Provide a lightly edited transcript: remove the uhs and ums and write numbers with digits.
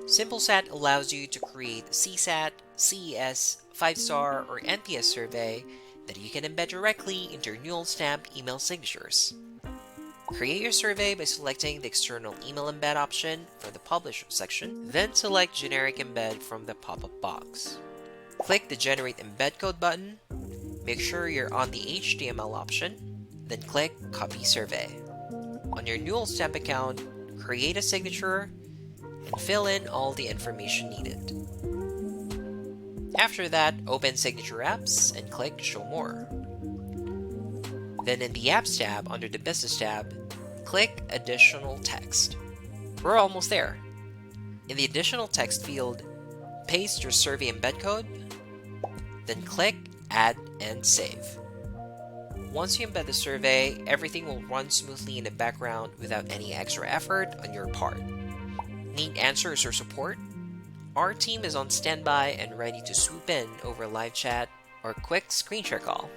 Simplesat allows you to create a CSAT, CES, 5-star, or NPS survey that you can embed directly into your Newoldstamp email signatures. Create your survey by selecting the external email embed option from the Publish section, then select Generic Embed from the pop-up box. Click the Generate Embed Code button, make sure you're on the HTML option, then click Copy Survey. On your Newoldstamp account, create a signature and fill in all the information needed. After that, open Signature Apps and click Show More. Then in the Apps tab under the Business tab, click Additional Text. We're almost there. In the Additional Text field, paste your survey embed code, then click Add and Save. Once you embed the survey, everything will run smoothly in the background without any extra effort on your part. Need answers or support? Our team is on standby and ready to swoop in over live chat or quick screen share call.